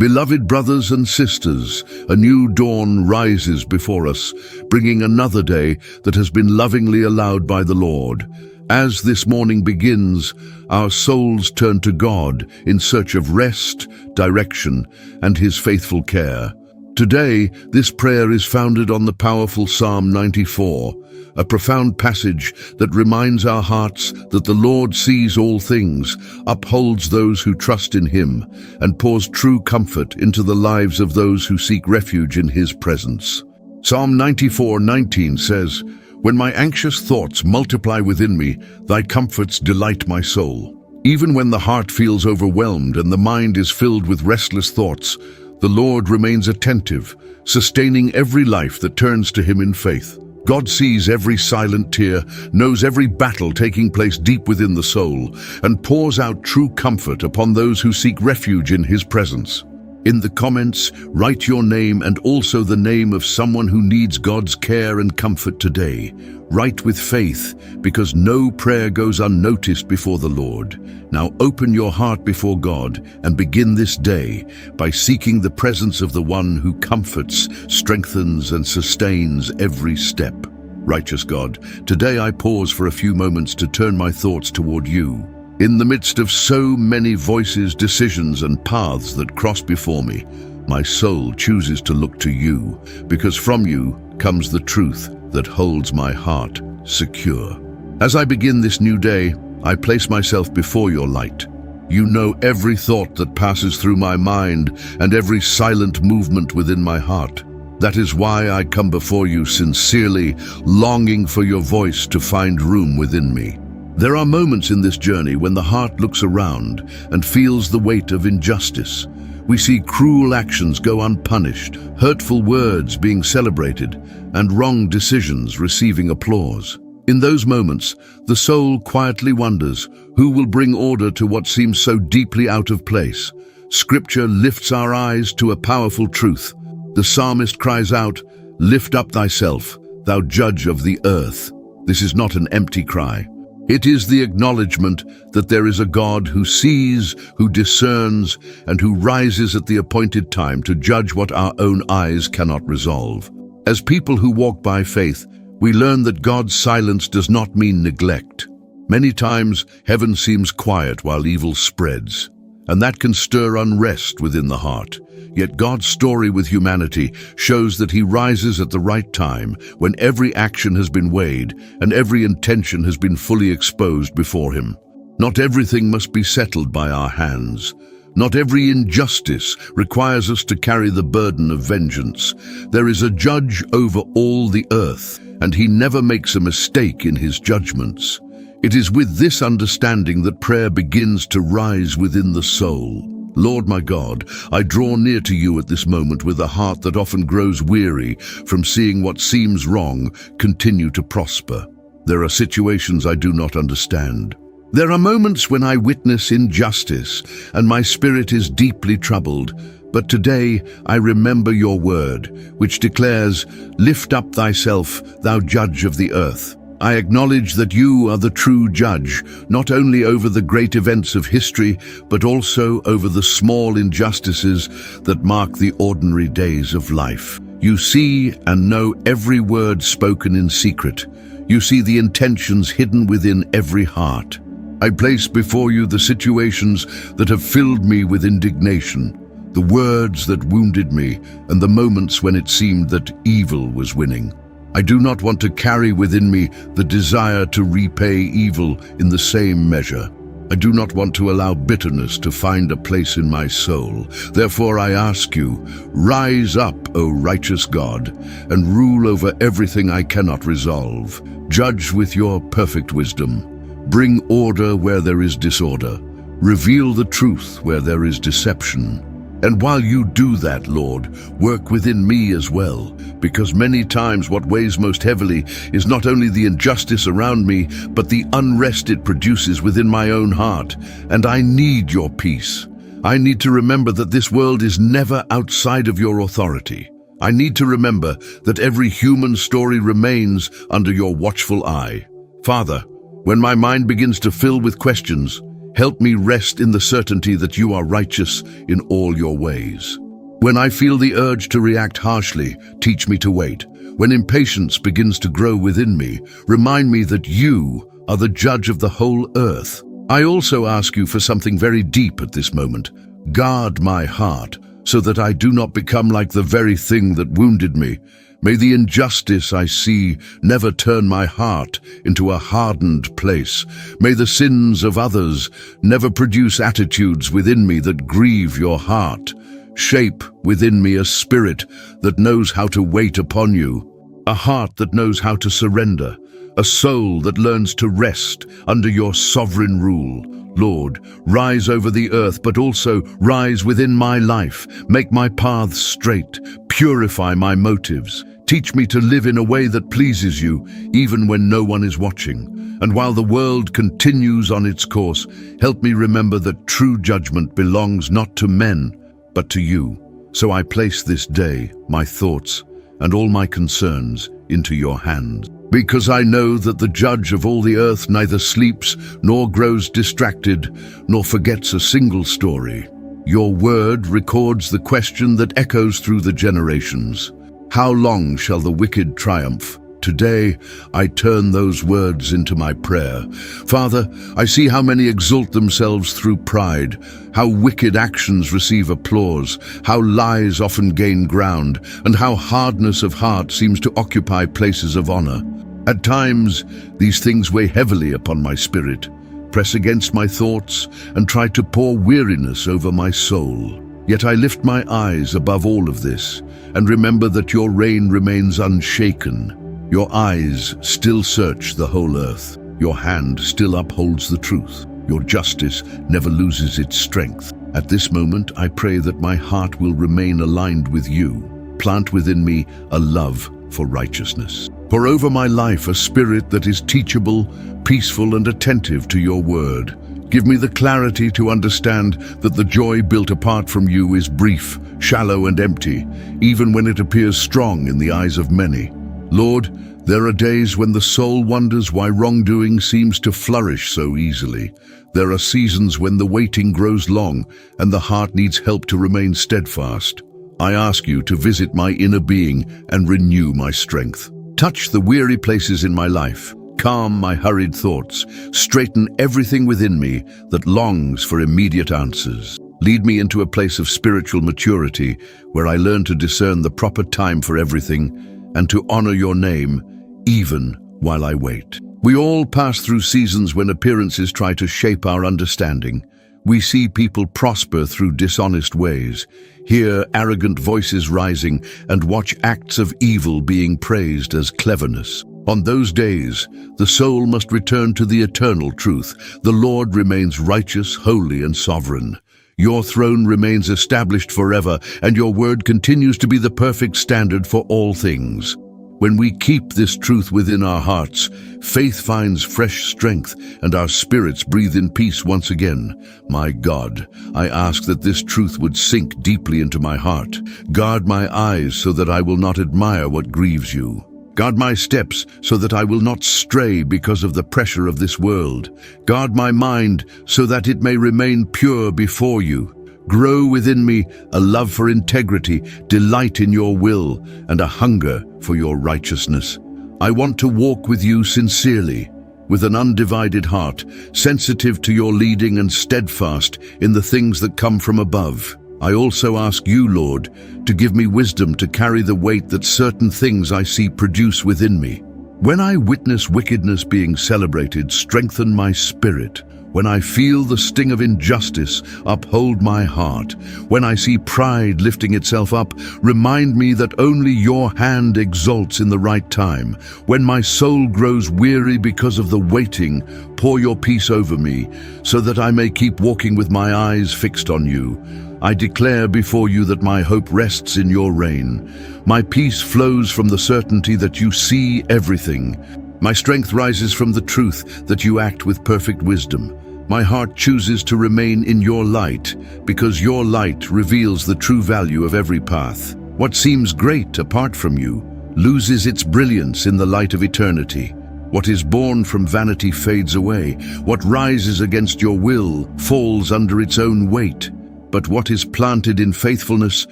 Beloved brothers and sisters, a new dawn rises before us, bringing another day that has been lovingly allowed by the Lord. As this morning begins, our souls turn to God in search of rest, direction, and His faithful care. Today, this prayer is founded on the powerful Psalm 94, a profound passage that reminds our hearts that the Lord sees all things, upholds those who trust in Him, and pours true comfort into the lives of those who seek refuge in His presence. Psalm 94:19 says, "When my anxious thoughts multiply within me, thy comforts delight my soul." Even when the heart feels overwhelmed and the mind is filled with restless thoughts, the Lord remains attentive, sustaining every life that turns to Him in faith. God sees every silent tear, knows every battle taking place deep within the soul, and pours out true comfort upon those who seek refuge in His presence. In the comments, write your name and also the name of someone who needs God's care and comfort today. Write with faith, because no prayer goes unnoticed before the Lord. Now open your heart before God and begin this day by seeking the presence of the one who comforts, strengthens, and sustains every step. Righteous God, today I pause for a few moments to turn my thoughts toward You. In the midst of so many voices, decisions, and paths that cross before me, my soul chooses to look to You, because from You comes the truth that holds my heart secure. As I begin this new day, I place myself before Your light. You know every thought that passes through my mind and every silent movement within my heart. That is why I come before You sincerely, longing for Your voice to find room within me. There are moments in this journey when the heart looks around and feels the weight of injustice. We see cruel actions go unpunished, hurtful words being celebrated, and wrong decisions receiving applause. In those moments, the soul quietly wonders, who will bring order to what seems so deeply out of place? Scripture lifts our eyes to a powerful truth. The psalmist cries out, "Lift up thyself, thou judge of the earth." This is not an empty cry. It is the acknowledgement that there is a God who sees, who discerns, and who rises at the appointed time to judge what our own eyes cannot resolve. As people who walk by faith, we learn that God's silence does not mean neglect. Many times, heaven seems quiet while evil spreads, and that can stir unrest within the heart. Yet God's story with humanity shows that He rises at the right time, when every action has been weighed and every intention has been fully exposed before Him. Not everything must be settled by our hands. Not every injustice requires us to carry the burden of vengeance. There is a judge over all the earth, and He never makes a mistake in His judgments. It is with this understanding that prayer begins to rise within the soul. Lord my God, I draw near to You at this moment with a heart that often grows weary from seeing what seems wrong continue to prosper. There are situations I do not understand. There are moments when I witness injustice and my spirit is deeply troubled. But today I remember Your word, which declares, "Lift up thyself, thou judge of the earth." I acknowledge that You are the true judge, not only over the great events of history, but also over the small injustices that mark the ordinary days of life. You see and know every word spoken in secret. You see the intentions hidden within every heart. I place before You the situations that have filled me with indignation, the words that wounded me, and the moments when it seemed that evil was winning. I do not want to carry within me the desire to repay evil in the same measure. I do not want to allow bitterness to find a place in my soul. Therefore I ask You, rise up, O righteous God, and rule over everything I cannot resolve. Judge with Your perfect wisdom. Bring order where there is disorder. Reveal the truth where there is deception. And while You do that, Lord, work within me as well, because many times what weighs most heavily is not only the injustice around me, but the unrest it produces within my own heart. And I need Your peace. I need to remember that this world is never outside of Your authority. I need to remember that every human story remains under Your watchful eye. Father, when my mind begins to fill with questions, Help me rest in the certainty that you are righteous in all your ways. When I feel the urge to react harshly, teach me to wait. When impatience begins to grow within me, remind me that you are the judge of the whole earth. I also ask you for something very deep at this moment. Guard my heart, so that I do not become like the very thing that wounded me. May the injustice I see never turn my heart into a hardened place. May the sins of others never produce attitudes within me that grieve your heart. Shape within me a spirit that knows how to wait upon you, a heart that knows how to surrender, a soul that learns to rest under your sovereign rule. Lord, rise over the earth, but also rise within my life. Make my paths straight, purify my motives. Teach me to live in a way that pleases you, even when no one is watching. And while the world continues on its course, help me remember that true judgment belongs not to men, but to you. So I place this day, my thoughts, and all my concerns into your hands. Because I know that the judge of all the earth neither sleeps, nor grows distracted, nor forgets a single story. Your word records the question that echoes through the generations. How long shall the wicked triumph? Today, I turn those words into my prayer. Father, I see how many exalt themselves through pride, how wicked actions receive applause, how lies often gain ground, and how hardness of heart seems to occupy places of honor. At times, these things weigh heavily upon my spirit, press against my thoughts, and try to pour weariness over my soul. Yet I lift my eyes above all of this, and remember that your reign remains unshaken. Your eyes still search the whole earth. Your hand still upholds the truth. Your justice never loses its strength. At this moment, I pray that my heart will remain aligned with you. Plant within me a love for righteousness. Pour over my life a spirit that is teachable, peaceful, and attentive to your word. Give me the clarity to understand that the joy built apart from you is brief, shallow, and empty, even when it appears strong in the eyes of many. Lord, there are days when the soul wonders why wrongdoing seems to flourish so easily. There are seasons when the waiting grows long and the heart needs help to remain steadfast. I ask you to visit my inner being and renew my strength. Touch the weary places in my life. Calm my hurried thoughts. Straighten everything within me that longs for immediate answers. Lead me into a place of spiritual maturity where I learn to discern the proper time for everything and to honor your name even while I wait. We all pass through seasons when appearances try to shape our understanding. We see people prosper through dishonest ways, hear arrogant voices rising, and watch acts of evil being praised as cleverness. On those days, the soul must return to the eternal truth. The Lord remains righteous, holy, and sovereign. Your throne remains established forever, and your word continues to be the perfect standard for all things. When we keep this truth within our hearts, faith finds fresh strength, and our spirits breathe in peace once again. My God, I ask that this truth would sink deeply into my heart. Guard my eyes so that I will not admire what grieves you. Guard my steps so that I will not stray because of the pressure of this world. Guard my mind so that it may remain pure before you. Grow within me a love for integrity, delight in your will, and a hunger for your righteousness. I want to walk with you sincerely, with an undivided heart, sensitive to your leading and steadfast in the things that come from above. I also ask you, Lord, to give me wisdom to carry the weight that certain things I see produce within me. When I witness wickedness being celebrated, strengthen my spirit. When I feel the sting of injustice, uphold my heart. When I see pride lifting itself up, remind me that only your hand exalts in the right time. When my soul grows weary because of the waiting, pour your peace over me, so that I may keep walking with my eyes fixed on you. I declare before you that my hope rests in your reign. My peace flows from the certainty that you see everything. My strength rises from the truth that you act with perfect wisdom. My heart chooses to remain in your light, because your light reveals the true value of every path. What seems great apart from you loses its brilliance in the light of eternity. What is born from vanity fades away. What rises against your will falls under its own weight. But what is planted in faithfulness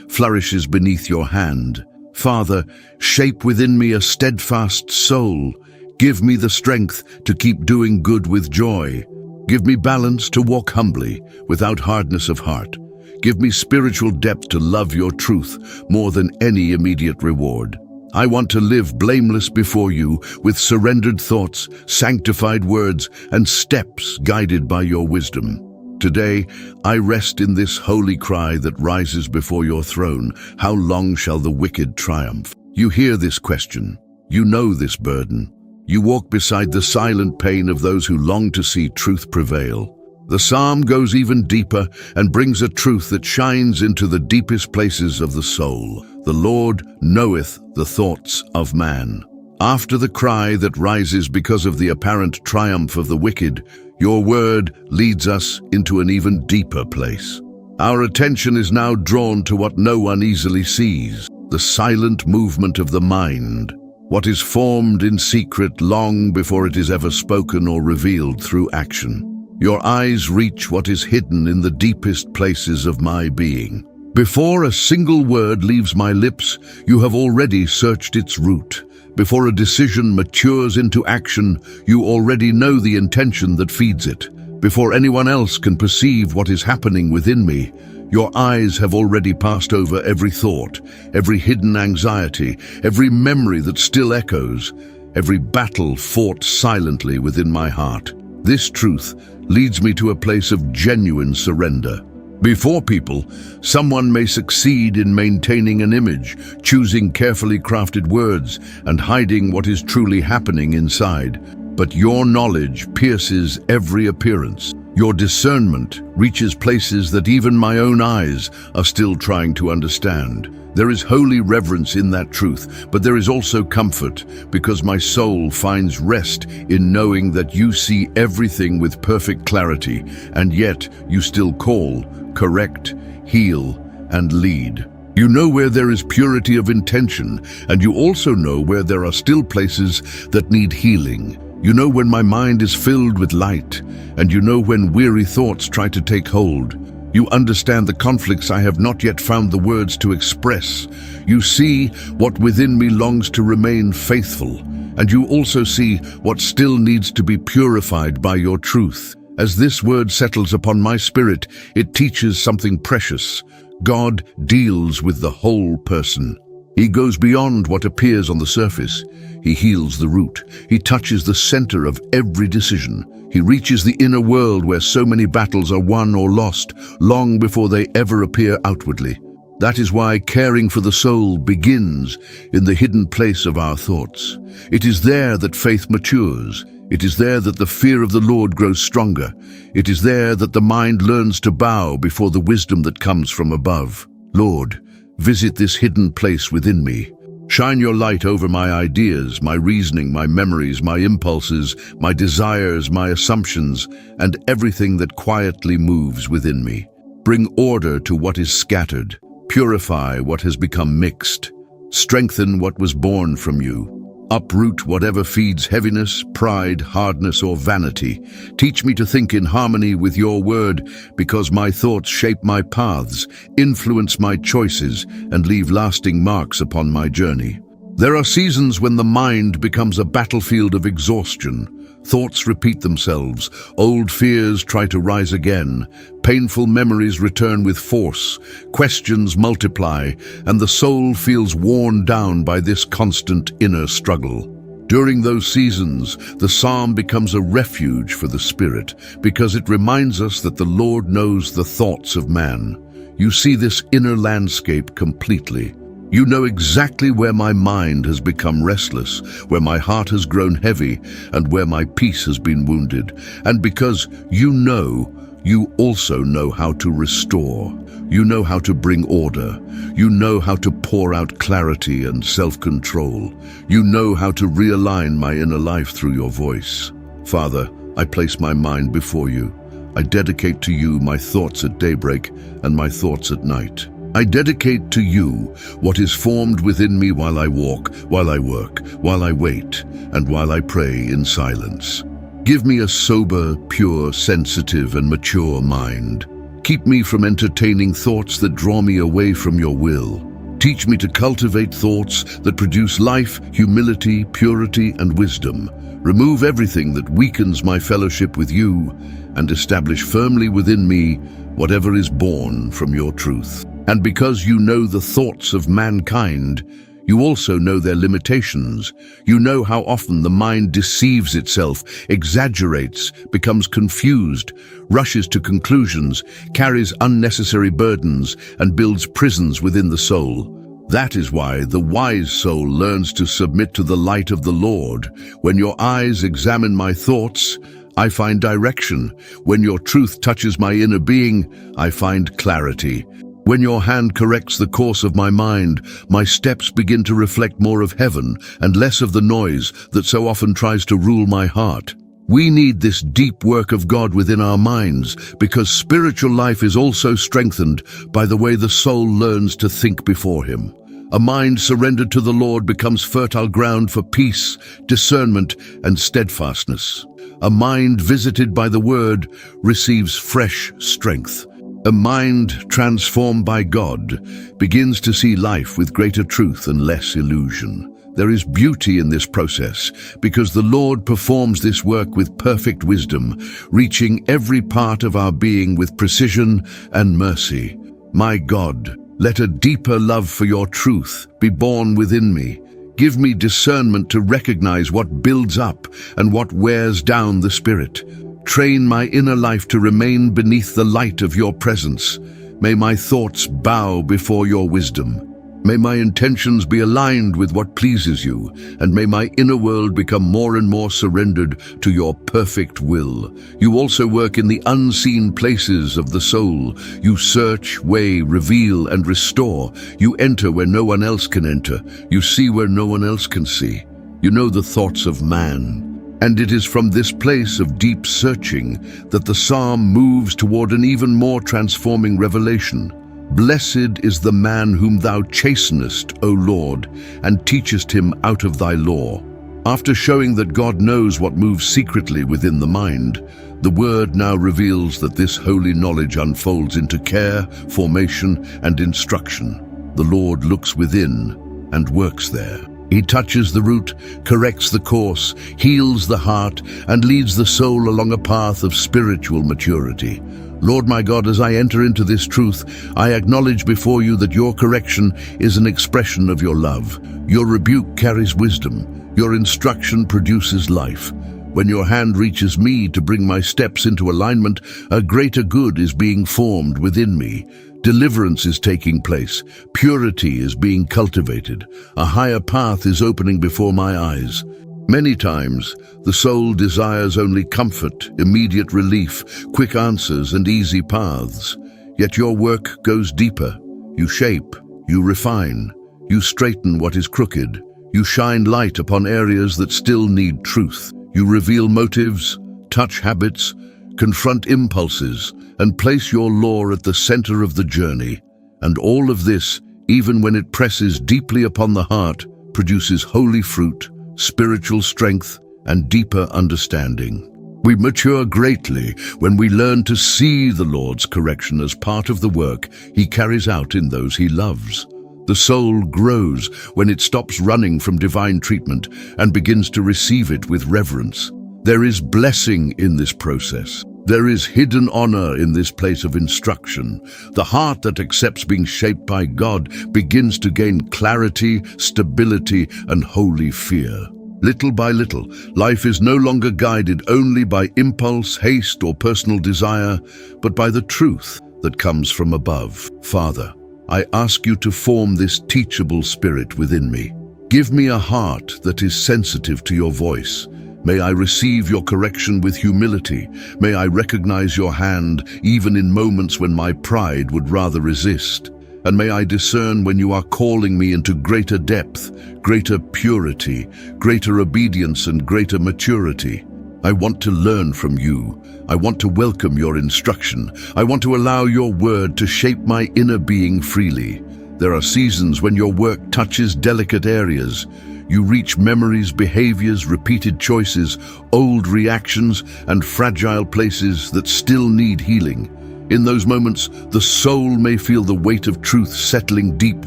flourishes beneath your hand. Father, shape within me a steadfast soul. Give me the strength to keep doing good with joy. Give me balance to walk humbly, without hardness of heart. Give me spiritual depth to love your truth more than any immediate reward. I want to live blameless before you with surrendered thoughts, sanctified words, and steps guided by your wisdom. Today, I rest in this holy cry that rises before your throne. How long shall the wicked triumph? You hear this question. You know this burden. You walk beside the silent pain of those who long to see truth prevail. The psalm goes even deeper and brings a truth that shines into the deepest places of the soul. The Lord knoweth the thoughts of man. After the cry that rises because of the apparent triumph of the wicked, your word leads us into an even deeper place. Our attention is now drawn to what no one easily sees, the silent movement of the mind, what is formed in secret long before it is ever spoken or revealed through action. Your eyes reach what is hidden in the deepest places of my being. Before a single word leaves my lips, you have already searched its root. Before a decision matures into action, you already know the intention that feeds it. Before anyone else can perceive what is happening within me, your eyes have already passed over every thought, every hidden anxiety, every memory that still echoes, every battle fought silently within my heart. This truth leads me to a place of genuine surrender. Before people, someone may succeed in maintaining an image, choosing carefully crafted words, and hiding what is truly happening inside. But your knowledge pierces every appearance. Your discernment reaches places that even my own eyes are still trying to understand. There is holy reverence in that truth, but there is also comfort, because my soul finds rest in knowing that you see everything with perfect clarity, and yet you still call, correct, heal, and lead. You know where there is purity of intention, and you also know where there are still places that need healing. You know when my mind is filled with light, and you know when weary thoughts try to take hold. You understand the conflicts I have not yet found the words to express. You see what within me longs to remain faithful, and you also see what still needs to be purified by your truth. As this word settles upon my spirit, it teaches something precious. God deals with the whole person. He goes beyond what appears on the surface. He heals the root. He touches the center of every decision. He reaches the inner world where so many battles are won or lost, long before they ever appear outwardly. That is why caring for the soul begins in the hidden place of our thoughts. It is there that faith matures. It is there that the fear of the Lord grows stronger. It is there that the mind learns to bow before the wisdom that comes from above. Lord, visit this hidden place within me. Shine your light over my ideas, my reasoning, my memories, my impulses, my desires, my assumptions, and everything that quietly moves within me. Bring order to what is scattered. Purify what has become mixed. Strengthen what was born from you. Uproot whatever feeds heaviness, pride, hardness, or vanity. Teach me to think in harmony with your word, because my thoughts shape my paths, influence my choices, and leave lasting marks upon my journey. There are seasons when the mind becomes a battlefield of exhaustion. Thoughts repeat themselves, old fears try to rise again, painful memories return with force, questions multiply, and the soul feels worn down by this constant inner struggle. During those seasons, the psalm becomes a refuge for the spirit, because it reminds us that the Lord knows the thoughts of man. You see this inner landscape completely. You know exactly where my mind has become restless, where my heart has grown heavy, and where my peace has been wounded. And because you know, you also know how to restore. You know how to bring order. You know how to pour out clarity and self-control. You know how to realign my inner life through your voice. Father, I place my mind before you. I dedicate to you my thoughts at daybreak and my thoughts at night. I dedicate to you what is formed within me while I walk, while I work, while I wait, and while I pray in silence. Give me a sober, pure, sensitive, and mature mind. Keep me from entertaining thoughts that draw me away from your will. Teach me to cultivate thoughts that produce life, humility, purity, and wisdom. Remove everything that weakens my fellowship with you, and establish firmly within me whatever is born from your truth. And because you know the thoughts of mankind, you also know their limitations. You know how often the mind deceives itself, exaggerates, becomes confused, rushes to conclusions, carries unnecessary burdens, and builds prisons within the soul. That is why the wise soul learns to submit to the light of the Lord. When your eyes examine my thoughts, I find direction. When your truth touches my inner being, I find clarity. When your hand corrects the course of my mind, my steps begin to reflect more of heaven and less of the noise that so often tries to rule my heart. We need this deep work of God within our minds because spiritual life is also strengthened by the way the soul learns to think before Him. A mind surrendered to the Lord becomes fertile ground for peace, discernment, and steadfastness. A mind visited by the Word receives fresh strength. A mind transformed by God begins to see life with greater truth and less illusion. There is beauty in this process because the Lord performs this work with perfect wisdom, reaching every part of our being with precision and mercy. My God, let a deeper love for your truth be born within me. Give me discernment to recognize what builds up and what wears down the spirit. Train my inner life to remain beneath the light of your presence. May my thoughts bow before your wisdom. May my intentions be aligned with what pleases you, and may my inner world become more and more surrendered to your perfect will. You also work in the unseen places of the soul. You search, weigh, reveal, and restore. You enter where no one else can enter. You see where no one else can see. You know the thoughts of man. And it is from this place of deep searching that the psalm moves toward an even more transforming revelation. Blessed is the man whom thou chastenest, O Lord, and teachest him out of thy law. After showing that God knows what moves secretly within the mind, the Word now reveals that this holy knowledge unfolds into care, formation, and instruction. The Lord looks within and works there. He touches the root, corrects the course, heals the heart, and leads the soul along a path of spiritual maturity. Lord my God, as I enter into this truth, I acknowledge before you that your correction is an expression of your love. Your rebuke carries wisdom. Your instruction produces life. When your hand reaches me to bring my steps into alignment, a greater good is being formed within me. Deliverance is taking place. Purity is being cultivated. A higher path is opening before my eyes. Many times, the soul desires only comfort, immediate relief, quick answers, and easy paths. Yet your work goes deeper. You shape, you refine, you straighten what is crooked. You shine light upon areas that still need truth. You reveal motives, touch habits, confront impulses, and place your law at the center of the journey. And all of this, even when it presses deeply upon the heart, produces holy fruit, spiritual strength, and deeper understanding. We mature greatly when we learn to see the Lord's correction as part of the work He carries out in those He loves. The soul grows when it stops running from divine treatment and begins to receive it with reverence. There is blessing in this process. There is hidden honor in this place of instruction. The heart that accepts being shaped by God begins to gain clarity, stability, and holy fear. Little by little, life is no longer guided only by impulse, haste, or personal desire, but by the truth that comes from above. Father, I ask you to form this teachable spirit within me. Give me a heart that is sensitive to your voice. May I receive your correction with humility. May I recognize your hand even in moments when my pride would rather resist. And may I discern when you are calling me into greater depth, greater purity, greater obedience, and greater maturity. I want to learn from you. I want to welcome your instruction. I want to allow your word to shape my inner being freely. There are seasons when your work touches delicate areas. You reach memories, behaviors, repeated choices, old reactions, and fragile places that still need healing. In those moments, the soul may feel the weight of truth settling deep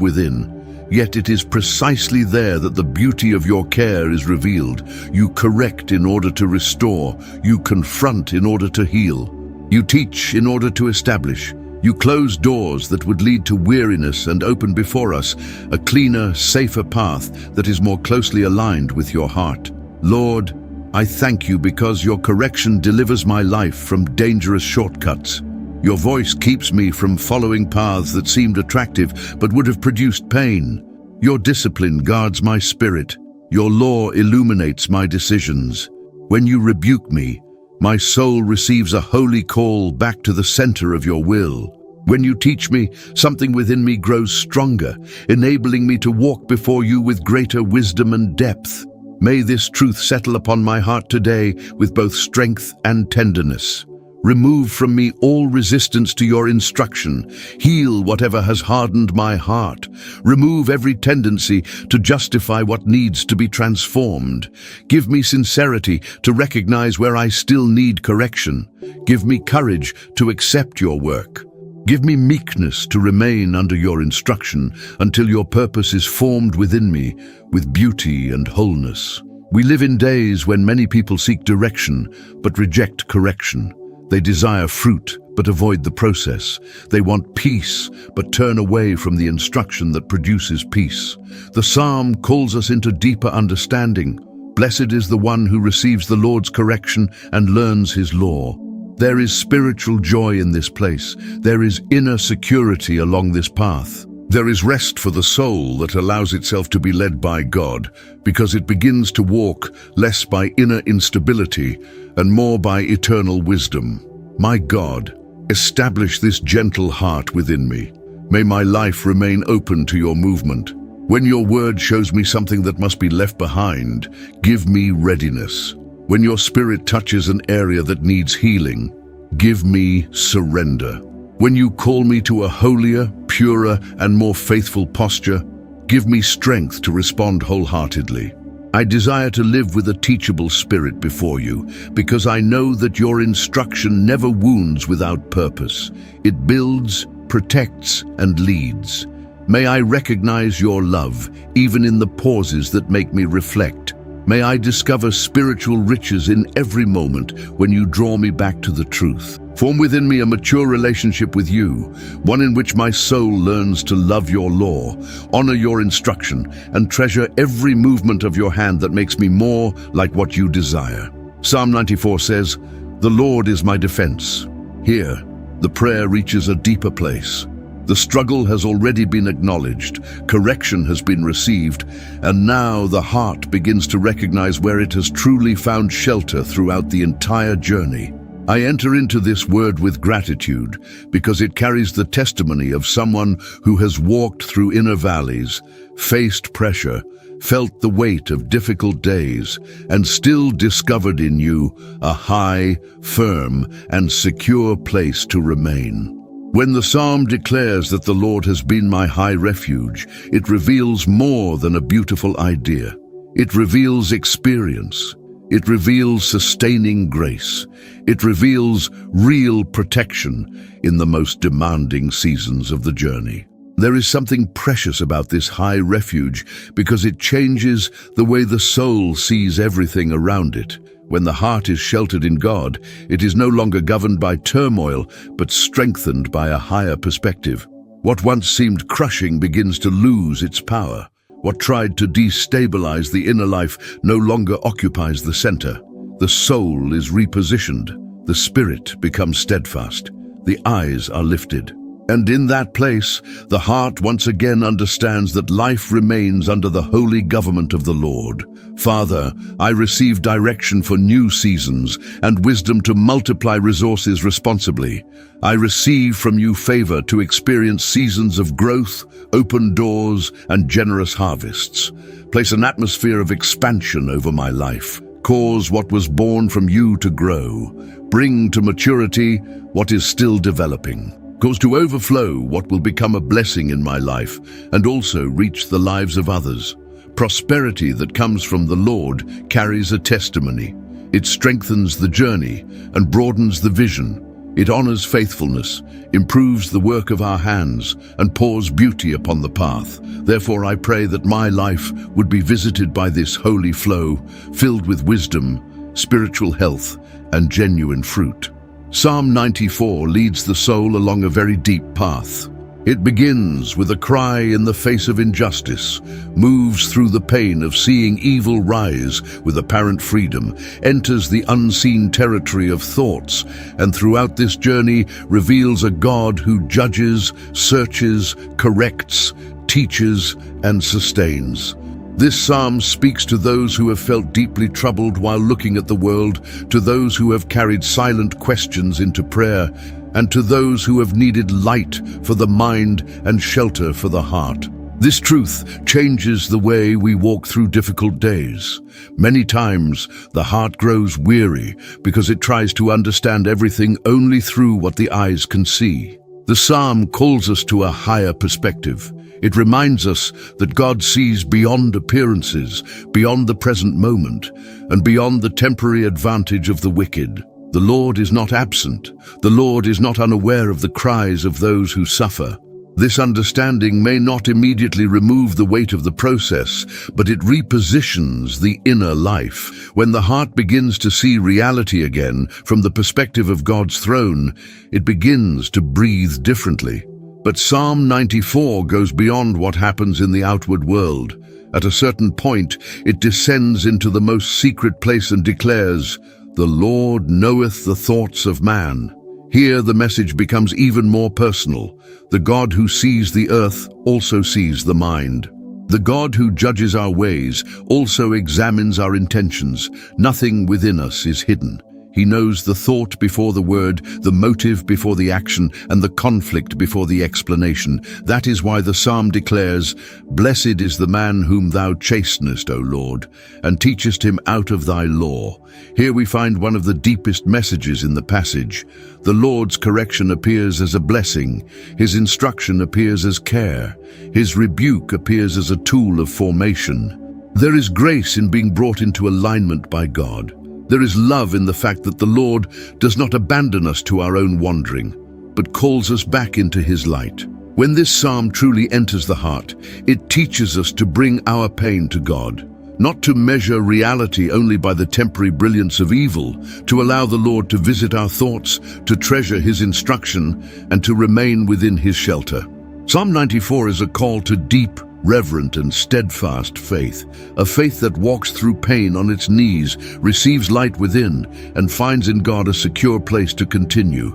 within. Yet it is precisely there that the beauty of your care is revealed. You correct in order to restore. You confront in order to heal. You teach in order to establish. You close doors that would lead to weariness and open before us a cleaner, safer path that is more closely aligned with your heart. Lord, I thank you because your correction delivers my life from dangerous shortcuts. Your voice keeps me from following paths that seemed attractive but would have produced pain. Your discipline guards my spirit. Your law illuminates my decisions. When you rebuke me, my soul receives a holy call back to the center of your will. When you teach me, something within me grows stronger, enabling me to walk before you with greater wisdom and depth. May this truth settle upon my heart today with both strength and tenderness. Remove from me all resistance to your instruction. Heal whatever has hardened my heart. Remove every tendency to justify what needs to be transformed. Give me sincerity to recognize where I still need correction. Give me courage to accept your work. Give me meekness to remain under your instruction until your purpose is formed within me with beauty and wholeness. We live in days when many people seek direction but reject correction. They desire fruit, but avoid the process. They want peace, but turn away from the instruction that produces peace. The psalm calls us into deeper understanding. Blessed is the one who receives the Lord's correction and learns his law. There is spiritual joy in this place. There is inner security along this path. There is rest for the soul that allows itself to be led by God, because it begins to walk less by inner instability and more by eternal wisdom. My God, establish this gentle heart within me. May my life remain open to your movement. When your word shows me something that must be left behind, give me readiness. When your spirit touches an area that needs healing, give me surrender. When you call me to a holier, purer, and more faithful posture, give me strength to respond wholeheartedly. I desire to live with a teachable spirit before you, because I know that your instruction never wounds without purpose. It builds, protects, and leads. May I recognize your love, even in the pauses that make me reflect. May I discover spiritual riches in every moment when you draw me back to the truth. Form within me a mature relationship with you, one in which my soul learns to love your law, honor your instruction, and treasure every movement of your hand that makes me more like what you desire. Psalm 94 says, "The Lord is my defense." Here, the prayer reaches a deeper place. The struggle has already been acknowledged, correction has been received, and now the heart begins to recognize where it has truly found shelter throughout the entire journey. I enter into this word with gratitude because it carries the testimony of someone who has walked through inner valleys, faced pressure, felt the weight of difficult days, and still discovered in you a high, firm, and secure place to remain. When the psalm declares that the Lord has been my high refuge, it reveals more than a beautiful idea. It reveals experience. It reveals sustaining grace. It reveals real protection in the most demanding seasons of the journey. There is something precious about this high refuge because it changes the way the soul sees everything around it. When the heart is sheltered in God, it is no longer governed by turmoil, but strengthened by a higher perspective. What once seemed crushing begins to lose its power. What tried to destabilize the inner life no longer occupies the center. The soul is repositioned. The spirit becomes steadfast. The eyes are lifted. And in that place, the heart once again understands that life remains under the holy government of the Lord. Father, I receive direction for new seasons and wisdom to multiply resources responsibly. I receive from you favor to experience seasons of growth, open doors, and generous harvests. Place an atmosphere of expansion over my life. Cause what was born from you to grow. Bring to maturity what is still developing. Cause to overflow what will become a blessing in my life and also reach the lives of others. Prosperity that comes from the Lord carries a testimony. It strengthens the journey and broadens the vision. It honors faithfulness, improves the work of our hands, and pours beauty upon the path. Therefore I pray that my life would be visited by this holy flow, filled with wisdom, spiritual health, and genuine fruit. Psalm 94 leads the soul along a very deep path. It begins with a cry in the face of injustice, moves through the pain of seeing evil rise with apparent freedom, enters the unseen territory of thoughts, and throughout this journey reveals a God who judges, searches, corrects, teaches, and sustains. This psalm speaks to those who have felt deeply troubled while looking at the world, to those who have carried silent questions into prayer, and to those who have needed light for the mind and shelter for the heart. This truth changes the way we walk through difficult days. Many times, the heart grows weary because it tries to understand everything only through what the eyes can see. The psalm calls us to a higher perspective. It reminds us that God sees beyond appearances, beyond the present moment, and beyond the temporary advantage of the wicked. The Lord is not absent. The Lord is not unaware of the cries of those who suffer. This understanding may not immediately remove the weight of the process, but it repositions the inner life. When the heart begins to see reality again from the perspective of God's throne, it begins to breathe differently. But Psalm 94 goes beyond what happens in the outward world. At a certain point, it descends into the most secret place and declares, "The Lord knoweth the thoughts of man." Here the message becomes even more personal. The God who sees the earth also sees the mind. The God who judges our ways also examines our intentions. Nothing within us is hidden. He knows the thought before the word, the motive before the action, and the conflict before the explanation. That is why the psalm declares, "Blessed is the man whom thou chastenest, O Lord, and teachest him out of thy law." Here we find one of the deepest messages in the passage. The Lord's correction appears as a blessing. His instruction appears as care. His rebuke appears as a tool of formation. There is grace in being brought into alignment by God. There is love in the fact that the Lord does not abandon us to our own wandering, but calls us back into His light. When this psalm truly enters the heart, it teaches us to bring our pain to God, not to measure reality only by the temporary brilliance of evil, to allow the Lord to visit our thoughts, to treasure His instruction, and to remain within His shelter. Psalm 94 is a call to deep, reverent and steadfast faith, a faith that walks through pain on its knees, receives light within, and finds in God a secure place to continue.